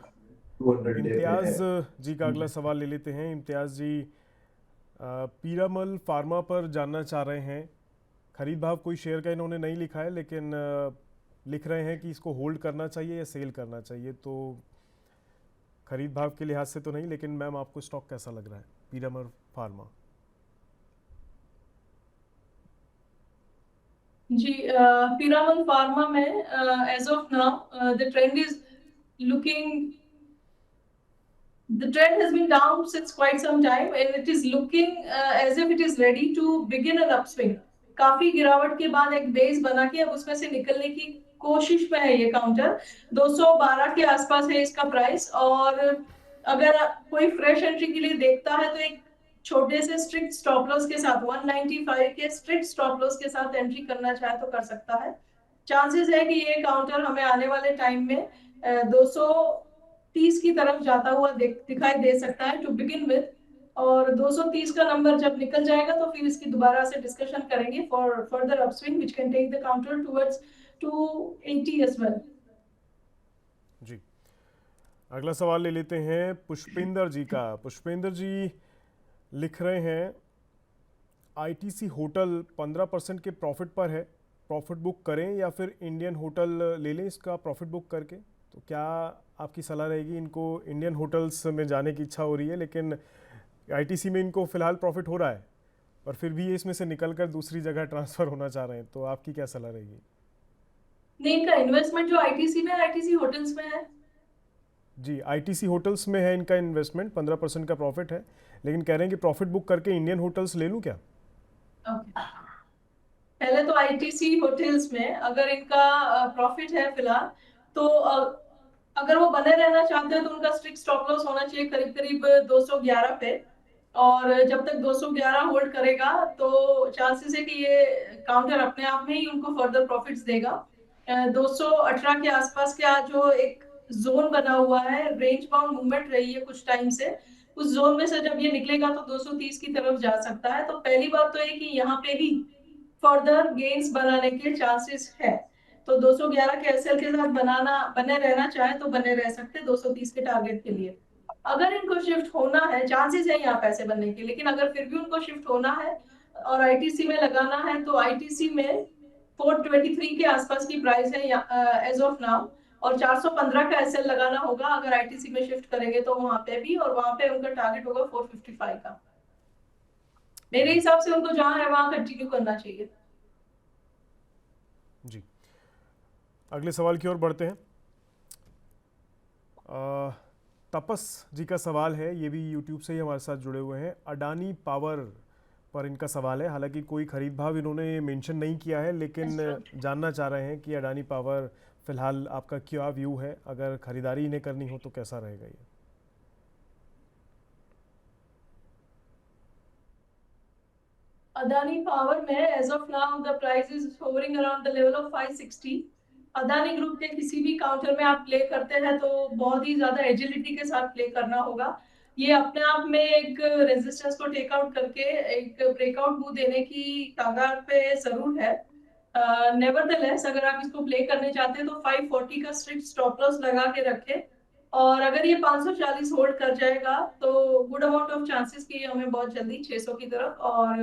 200 इम्तियाज जी का अगला सवाल ले लेते हैं। इम्तियाज जी पीरामल फार्मा पर जानना चाह रहे हैं। खरीद भाव कोई शेयर का इन्होंने नहीं लिखा है, लेकिन लिख रहे हैं कि इसको होल्ड करना चाहिए या सेल करना चाहिए। तो खरीद भाव के लिहाज से तो नहीं, लेकिन मैम आपको स्टॉक कैसा लग रहा है पीरामल फार्मा? जी, पीरामल फार्मा में as of now the trend is looking the trend has been down since quite some time and it is looking as if it is ready to begin an upswing। काफी गिरावट के बाद एक base बना के अब उसमें से निकलने की कोशिश में है ये काउंटर। 212 के आसपास है इसका प्राइस, और अगर कोई फ्रेश एंट्री के लिए देखता है तो एक छोटे से स्ट्रिक्ट स्टॉप लॉस के साथ 195 के स्ट्रिक्ट स्टॉप लॉस के साथ एंट्री करना चाहे तो कर सकता है। चांसेस है कि ये काउंटर हमें आने वाले टाइम में 230 की तरफ जाता हुआ दिखाई दे सकता है टू बिगिन विद, और 230 का नंबर जब निकल जाएगा तो फिर इसकी दोबारा से डिस्कशन करेंगे for further upswing which can take the counter towards 280 as well. जी, अगला सवाल ले लेते हैं पुष्पेंद्र जी का। पुष्पेंद्र जी लिख रहे हैं ITC होटल 15% के प्रॉफिट पर है, प्रॉफिट बुक करें या फिर इंडियन होटल ले लें इसका प्रॉफिट बुक करके? तो क्या आपकी सलाह रहेगी? इनको इंडियन होटल्स में जाने की इच्छा हो रही है, लेकिन ITC में इनको फिलहाल प्रॉफिट हो रहा है, और फिर भी ये इसमें से निकलकर दूसरी जगह ट्रांसफ़र होना चाह रहे हैं। तो आपकी क्या सलाह रहेगी? नहीं, इनका इन्वेस्टमेंट जो ITC में ITC होटल्स में है। जी, ITC होटल्स में है इनका इन्वेस्टमेंट, 15% का प्रॉफिट है, लेकिन कह रहे हैं कि प्रॉफिट बुक करके इंडियन होटल्स ले लूँ क्या? पहले तो ITC होटल्स में अगर इनका प्रॉफिट है फिलहाल, तो अगर वो बने रहना चाहते हैं तो उनका स्ट्रिक्ट स्टॉप लॉस होना चाहिए करीब करीब 211 पे, और जब तक 211 होल्ड करेगा तो चांसेस है कि ये काउंटर अपने आप में ही उनको फर्दर प्रॉफिट्स देगा। 218 के आसपास का जो एक जोन बना हुआ है, रेंज बाउंड मूवमेंट रही है कुछ टाइम से, उस जोन में से जब ये निकलेगा तो 230 की तरफ जा सकता है। तो पहली बात तो है कि यहाँ पे ही फर्दर गेन्स बनाने के चांसेस है। तो 211 के एसएल के साथ बने रहना चाहे तो बने रह सकते 230 के टारगेट के लिए। अगर इनको शिफ्ट होना है, चांसेस है यहाँ पैसे बनने के, लेकिन अगर फिर भी उनको शिफ्ट होना है और ITC में लगाना है तो ITC में 423 के आसपास की प्राइस है एज ऑफ नाउ, और 415 का एसएल लगाना होगा अगर ITC में शिफ्ट करेंगे तो वहां पे भी, और वहां पे उनका टारगेट होगा 455 का। मेरे हिसाब से उनको जहां है वहां कंटिन्यू करना चाहिए। जी, अगले सवाल की ओर बढ़ते हैं। तपस जी का सवाल है, ये भी यूट्यूब से ही हमारे साथ जुड़े हुए हैं। अडानी पावर पर इनका सवाल है, हालांकि कोई खरीद भाव इन्होंने मेंशन नहीं किया है, लेकिन जानना चाह रहे हैं कि अडानी पावर फिलहाल आपका क्या व्यू है, अगर खरीदारी इन्हें करनी हो तो कैसा रहेगा ये? अदानी पावर में as of now the price is hovering around the level of 560। Adani group के किसी भी काउंटर में आप प्ले करते हैं तो बहुत ही ज्यादा एजिलिटी के साथ प्ले करना होगा। ये अपने आप में एक रेजिस्टेंस को टेक आउट करके एक ब्रेकआउट मूव देने की कगार पे जरूर है। नेवरदलेस अगर आप इसको प्ले करने चाहते हैं तो 540 का स्ट्रिक्ट स्टॉप लॉस लगा के रखें, और अगर ये 540 होल्ड कर जाएगा तो गुड अमाउंट ऑफ चांसेस कि हमें बहुत जल्दी 600 की तरफ और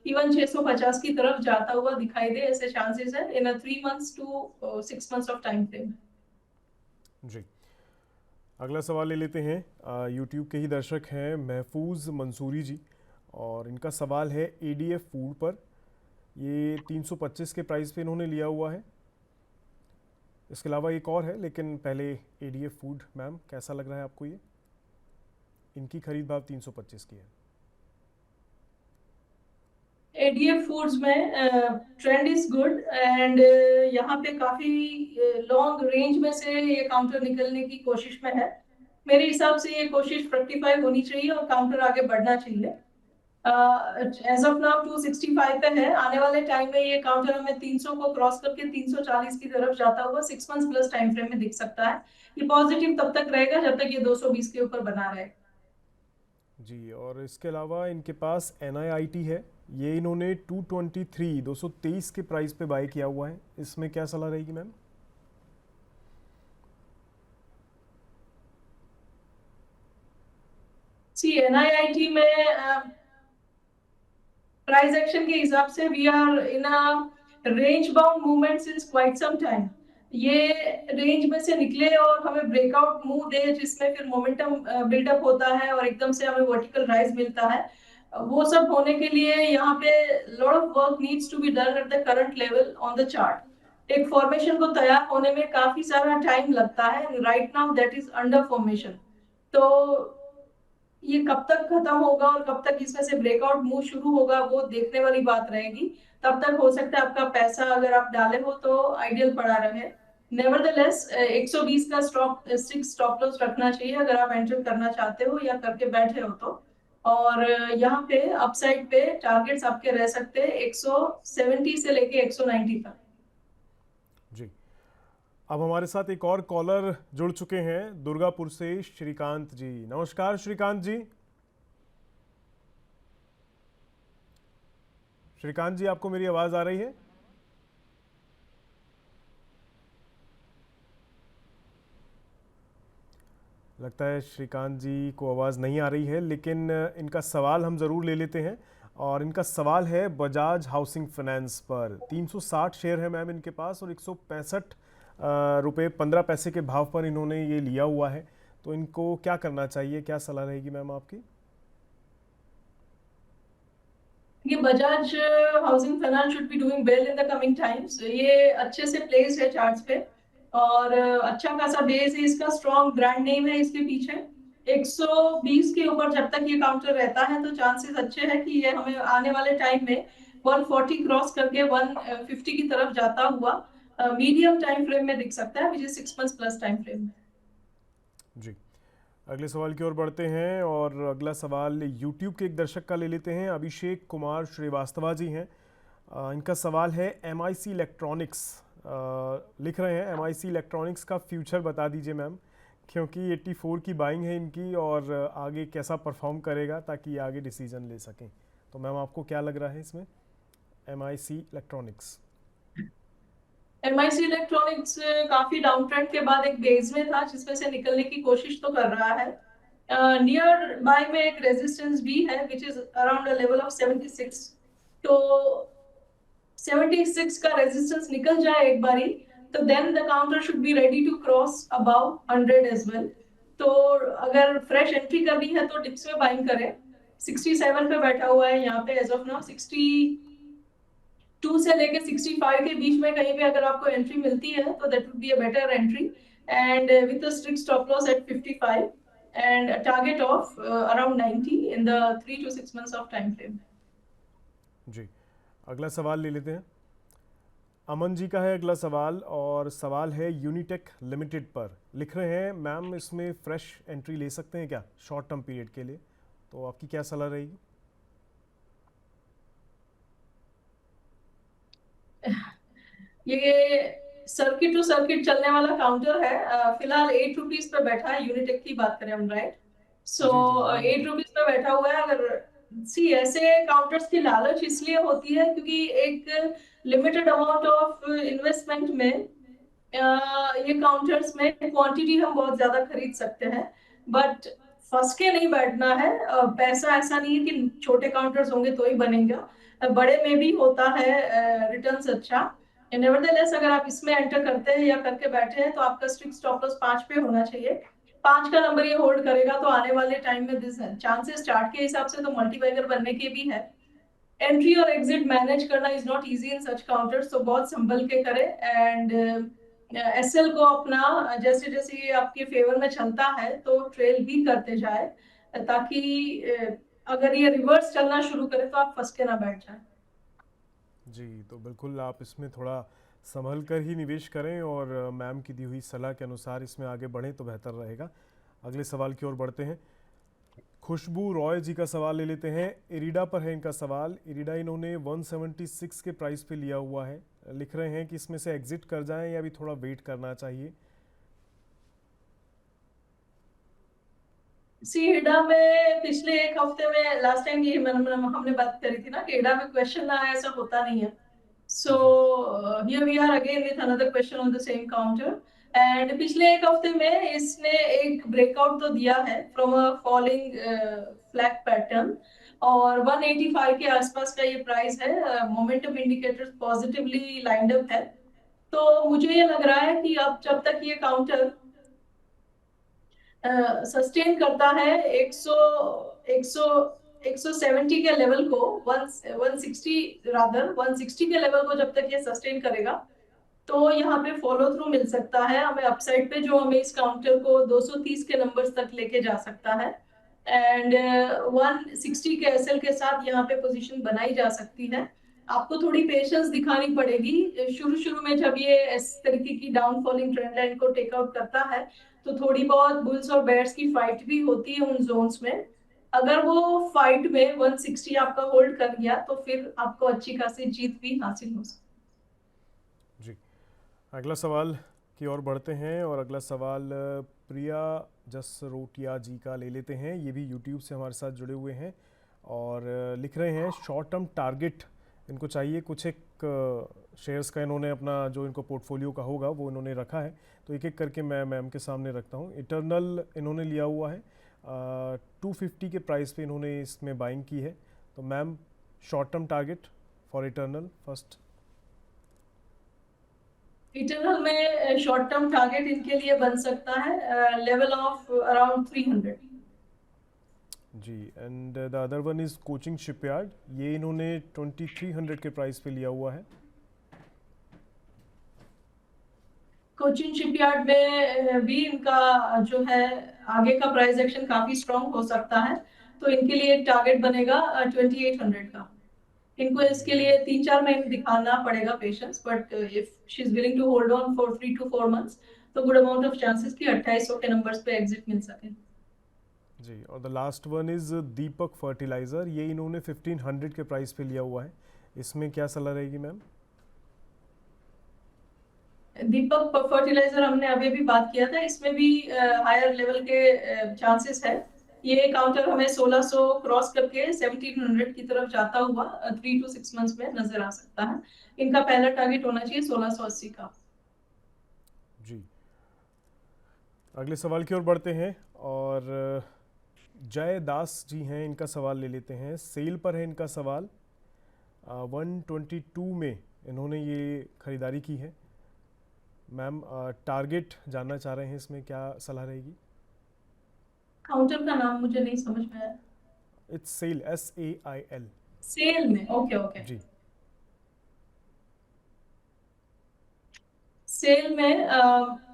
इवन 650 की तरफ जाता हुआ दिखाई दे, ऐसे चांसेस है in 3 months to 6 months of time frame. जी, अगला सवाल ले लेते हैं। यूट्यूब के ही दर्शक हैं महफूज मंसूरी जी, और इनका सवाल है एडीएफ फूड पर। ये 325 के प्राइस पे इन्होंने लिया हुआ है। इसके अलावा एक और है, लेकिन पहले एडीएफ फूड मैम कैसा लग रहा है आपको? ये इनकी खरीद भाव 325 की है। एडीएफ फूड्स में ट्रेंड इज गुड एंड यहाँ पे काफी लॉन्ग रेंज में से ये काउंटर निकलने की कोशिश में है। मेरे हिसाब से ये कोशिश फ्रक्टिफाई होनी चाहिए और काउंटर आगे बढ़ना चाहिए। एज ऑफ नाउ 265 पे है। आने वाले टाइम में ये काउंटर हमें 300 को क्रॉस करके 340 की तरफ जाता हुआ 6 मंथ्स प्लस टाइम फ्रेम में दिख सकता है। ये पॉजिटिव तब तक रहेगा जब तक ये 220 के ऊपर बना रहे। जी, और इसके अलावा इनके पास NIIT है। ये इन्होंने 223 के प्राइस पे बाय किया हुआ है। इसमें क्या सलाह रहेगी मैम? सी NIIT में प्राइस एक्शन के हिसाब से we are in a range bound movement since quite some time. ये रेंज में से निकले और हमें ब्रेकआउट मूव दे जिसमें फिर मोमेंटम बिल्डअप होता है और एकदम से हमें वर्टिकल राइज मिलता है। वो सब होने के लिए यहाँ पे lot of work needs to be done at the current level on the chart. एक फॉर्मेशन को तैयार होने में काफी सारा टाइम लगता है। Right now that is under formation. तो ये कब तक खत्म होगा और कब तक इसमें से ब्रेकआउट मूव शुरू होगा वो देखने वाली बात रहेगी। तब तक हो सकता है आपका पैसा अगर आप डाले हो तो आइडियल पड़ा रहे। नेवरदलेस 120 का स्टॉप लॉस रखना चाहिए अगर आप एंटर करना चाहते हो या करके बैठे हो तो। और यहाँ पे अपसाइड पे टारगेट्स आपके रह सकते हैं 170 से लेके 190 तक। जी, अब हमारे साथ एक और कॉलर जुड़ चुके हैं दुर्गापुर से, श्रीकांत जी। नमस्कार श्रीकांत जी। श्रीकांत जी, आपको मेरी आवाज आ रही है? लगता है श्रीकांत जी को आवाज़ नहीं आ रही है, लेकिन इनका सवाल हम ज़रूर ले लेते हैं। और इनका सवाल है बजाज हाउसिंग फाइनेंस पर। 360 शेयर है मैम इनके पास, और 165 रुपये 15 पैसे के भाव पर इन्होंने ये लिया हुआ है। तो इनको क्या करना चाहिए, क्या सलाह रहेगी मैम आपकी? ये Bajaj housing finance should be doing well in the coming times. ये अच्छे से प्लेस्ड है चार्ट्स पे और अच्छा खासा बेस है इसका, स्ट्रॉन्ग ब्रांड नेम है इसके पीछे। 120 के ऊपर जब तक ये काउंटर रहता है तो चांसेस अच्छे हैं कि ये हमें आने वाले टाइम में 140 क्रॉस करके 150 की तरफ जाता हुआ मीडियम टाइम फ्रेम में दिख सकता है, which is 6 months plus time frame. जी, अगले सवाल की ओर बढ़ते हैं, और अगला सवाल यूट्यूब के एक दर्शक का ले लेते हैं। अभिषेक कुमार श्रीवास्तवा जी हैं। इनका सवाल है MIC इलेक्ट्रॉनिक्स। लिख रहे हैं MIC इलेक्ट्रॉनिक्स का फ्यूचर बता दीजिए मैम, क्योंकि 84 की बाइंग है इनकी, और आगे कैसा परफॉर्म करेगा ताकि आगे डिसीजन ले सकें। तो मैम आपको क्या लग रहा है इसमें MIC इलेक्ट्रॉनिक्स? MIC इलेक्ट्रॉनिक्स काफी डाउन ट्रेंड के बाद एक बेस में था जिसमें से निकलने की कोशिश तो कर रहा है। नियर बाय में एक रेजिस्टेंस भी है which is around a level of 76। तो 76 का रेजिस्टेंस निकल जाए एक बारी तो then the counter should be ready to cross about 100 as well. तो अगर फ्रेश एंट्री करनी है तो डिप्स में बाइंग करें। 67 पे बैठा हुआ है यहाँ पे एज ऑफ नाउ। 62 से लेके 65 के बीच में कहीं पे अगर आपको एंट्री मिलती है तो that would be a better entry, and with a strict stop loss at 55 and a target of around 90 in the 3 to 6 months of time frame. जी, अगला सवाल ले लेते हैं। अमन जी का है अगला सवाल, और सवाल है यूनिटेक लिमिटेड पर। लिख रहे हैं मैम इसमें फ्रेश एंट्री ले सकते हैं क्या शॉर्ट टर्म पीरियड के लिए? तो आपकी क्या सलाह रहेगी? ये सर्किट टू सर्किट चलने वाला काउंटर है। फिलहाल 8 रुपीज पे बैठा है। यूनिटेक की बात करें हम, राइट? सो 8 रुपीज पे बैठा हुआ है। अगर सी ऐसे काउंटर्स की लालच इसलिए होती है क्योंकि एक लिमिटेड अमाउंट ऑफ इन्वेस्टमेंट में ये काउंटर्स में क्वांटिटी हम बहुत ज्यादा खरीद सकते हैं, बट फंस के नहीं बैठना है। पैसा ऐसा नहीं है कि छोटे काउंटर्स होंगे तो ही बनेगा, बड़े में भी होता है रिटर्न्स अच्छा। नेवरदलेस अगर आप इसमें एंटर करते हैं या करके बैठे हैं तो आपका स्ट्रिक्ट स्टॉप लॉस 5 पे होना चाहिए। 5 का नंबर ये होल्ड करेगा तो आने वाले टाइम में दिस चांसेस चार्ट के हिसाब से तो मल्टीबैगर बनने के भी है। एंट्री और एग्जिट मैनेज करना is not easy in such counters, तो बहुत संभल के करें। एंड एसएल को अपना जैसे जैसे ये आपके फेवर में चलता है तो ट्रेल भी करते जाए, ताकि अगर ये रिवर्स चलना शुरू करे तो आप फंस के ना बैठ जाए। जी, तो बिल्कुल आप इसमें थोड़ा संभल कर ही निवेश करें और मैम की दी हुई सलाह के अनुसार इसमें आगे बढ़ें तो बेहतर रहेगा। अगले सवाल की ओर बढ़ते हैं। खुशबू रॉय जी का सवाल ले लेते हैं। इरिडा पर है इनका सवाल। इरिडा इन्होंने 176 के प्राइस पे लिया हुआ है। लिख रहे हैं कि इसमें से एग्जिट कर जाएं या अभी थोड़ा वेट करना चाहिए। सी इडा में पिछले एक हफ्ते में लास्ट टाइम ये हमने बात करी थी ना कि इडा में क्वेश्चन ना आए ऐसा होता नहीं है। So here we are again with another question on the same counter. And पिछले एक हफ्ते में इसने एक ब्रेकआउट तो दिया है from a falling flag pattern, और 185 के आसपास का ये प्राइस है। Momentum indicators positively lined up है, तो मुझे ये लग रहा है कि अब जब तक ये काउंटर सस्टेन करता है 100 100 170 के लेवल को, 160 रादर 160 के लेवल को जब तक ये सस्टेन करेगा तो यहाँ पे फॉलो थ्रू मिल सकता है हमें अपसाइड पे, जो हमें इस काउंटर को 230 के नंबर्स तक लेके जा सकता है। एंड 160 के एसएल के साथ यहाँ पे पोजीशन बनाई जा सकती है। आपको थोड़ी पेशेंस दिखानी पड़ेगी शुरू शुरू में, जब ये इस तरीके की डाउनफॉलिंग ट्रेंड लाइन को टेक आउट करता है तो थोड़ी बहुत बुल्स और बेयर्स की फाइट भी होती है उन जोन्स में। अगर वो फाइट में 160 आपका होल्ड कर गया तो फिर आपको अच्छी खासी जीत भी हासिल हो सकती। जी, अगला सवाल की ओर बढ़ते हैं और अगला सवाल प्रिया जसरोटिया जी का ले लेते हैं। ये भी यूट्यूब से हमारे साथ जुड़े हुए हैं और लिख रहे हैं शॉर्ट टर्म टारगेट इनको चाहिए। कुछ एक शेयर्स का इन्होंने अपना जो इनको पोर्टफोलियो का होगा वो इन्होंने रखा है, तो एक एक करके मैं मैम के सामने रखता हूँ। इटर्नल इन्होंने लिया हुआ है 250 के प्राइस पे इन्होंने इसमें बाइंग की है। तो ma'am short term target for Eternal first. Eternal में शॉर्ट टर्म टारगेट इनके लिए बन सकता है लेवल ऑफ अराउंड 300। जी, and the other one is Cochin Shipyard. ये इन्होंने 2300 के प्राइस पे लिया हुआ है। कोचिंग शिपयार्ड में भी इनका जो है आगे का प्राइस एक्शन काफी स्ट्रॉन्ग हो सकता है, तो इनके लिए एक टारगेट बनेगा 2800 का। इनको इसके लिए 3-4 महीने दिखाना पड़ेगा patience, but if she is willing to hold on for 3 to 4 months तो गुड अमाउंट ऑफ चांसेस कि 2800 के नंबर्स पे एग्जिट मिल सके। जी, और the last one is Deepak Fertiliser. ये इन्होंने 1500 के प्राइस पे लिया हुआ है। इसमें क्या सलाह रहेगी मैम? दीपक फर्टिलाइजर हमने अभी भी बात किया था, इसमें भी हायर लेवल के चांसेस है। ये काउंटर हमें 1600 क्रॉस करके 1700 की तरफ जाता हुआ 3 to 6 months में नजर आ सकता है। इनका पहला टारगेट होना चाहिए 1680 का। जी, अगले सवाल की ओर बढ़ते हैं और जय दास जी हैं, इनका सवाल ले लेते हैं। सेल पर है इनका सवाल। 122 में इन्होंने ये खरीदारी की है। मैम टारगेट जानना चाह रहे हैं, इसमें क्या सलाह रहेगी? काउंटर का नाम मुझे नहीं समझ में आया। It's SAIL, SAIL। सेल में, ओके ओके। जी, सेल में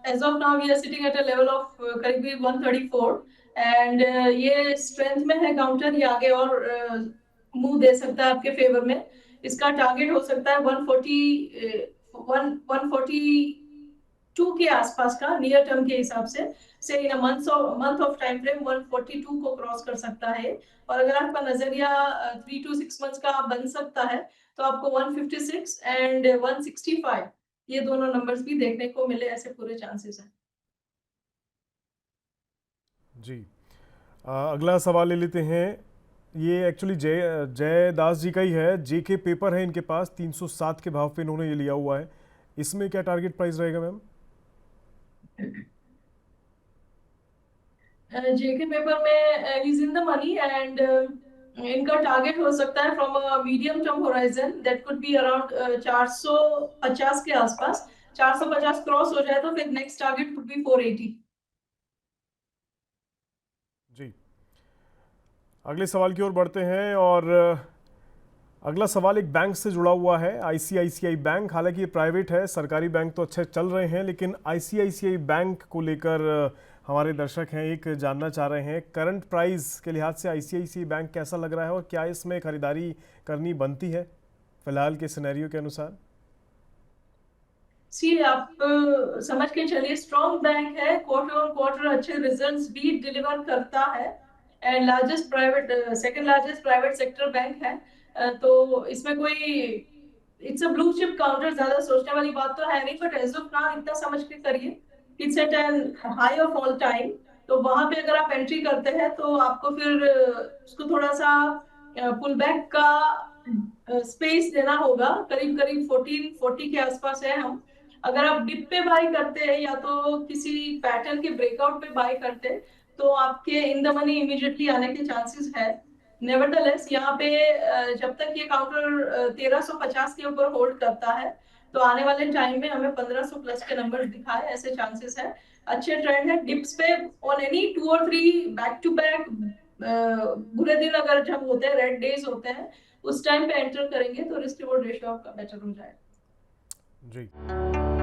as of now we are sitting at a level of करीब 134 एंड ये स्ट्रेंथ में है काउंटर, ये आगे और मूव दे सकता है आपके फेवर में। इसका टारगेट हो सकता है 142 के आसपास का नियर टर्म के हिसाब से इन मंथ ऑफ टाइम फ्रेम 142 को क्रॉस कर सकता है। और अगर आपका नजरिया 3 to 6 months का बन सकता है तो आपको 156 एंड 165 ये दोनों नंबर्स भी देखने को मिले, ऐसे पूरे चांसेस हैं। जी, अगला सवाल ले लेते हैं। ये एक्चुअली जय दास जी का ही है। JK पेपर है इनके पास, 307 के भाव पे इन्होंने ये लिया हुआ है। इसमें क्या टारगेट प्राइस रहेगा मैम? JK पेपर में is in the money and इनका टारगेट हो सकता है from a medium term horizon, that could be around 450 के आसपास। 450 क्रॉस हो जाए तो फिर नेक्स्ट टारगेट कुड बी 480। जी, अगले सवाल की ओर बढ़ते हैं और अगला सवाल एक बैंक से जुड़ा हुआ है, आईसीआईसीआई बैंक। हालांकि ये प्राइवेट है, सरकारी बैंक तो अच्छे चल रहे हैं, लेकिन आईसीआईसीआई बैंक को लेकर हमारे दर्शक हैं एक जानना चाह रहे हैं, करंट प्राइस के लिहाज से आईसीआईसीआई बैंक कैसा लग रहा है और क्या इसमें खरीदारी करनी बनती है फिलहाल के सिनेरियो के अनुसार? सी आप समझ के चलिए, स्ट्रॉन्ग बैंक है, क्वार्टर ऑन क्वार्टर अच्छे रिजल्ट्स भी डिलीवर करता है, and largest private, second largest private sector bank है। तो इसमें कोई, it's a blue chip counter, ज्यादा सोचने वाली बात तो है नहीं, बट एज ऑफ नाउ इतना समझ के करिए, it's at an high of all time. तो वहां पे अगर आप एंट्री करते हैं तो आपको फिर उसको थोड़ा सा पुल बैक का स्पेस देना होगा, करीब करीब 1440 के आसपास है हम। अगर आप डिप पे बाय करते हैं या तो किसी पैटर्न के ब्रेकआउट पे बाय करते हैं तो आपके इन द मनी इमीडिएटली आने के चांसेस है। नेवरदलेस यहाँ पे जब तक ये काउंटर 1350 के ऊपर होल्ड करता है तो आने वाले टाइम में हमें 1500 प्लस के नंबर्स दिखाए, ऐसे चांसेस है। अच्छे ट्रेंड है डिप्स पे, ऑन एनी 2 और 3 बैक टू बैक बुरे दिन अगर जब होते हैं, रेड डेज होते हैं, उस टाइम पे एंटर करेंगे तो रिस्क रिवॉर्ड रेशियो आपका बेटर हो जाएगा। जी।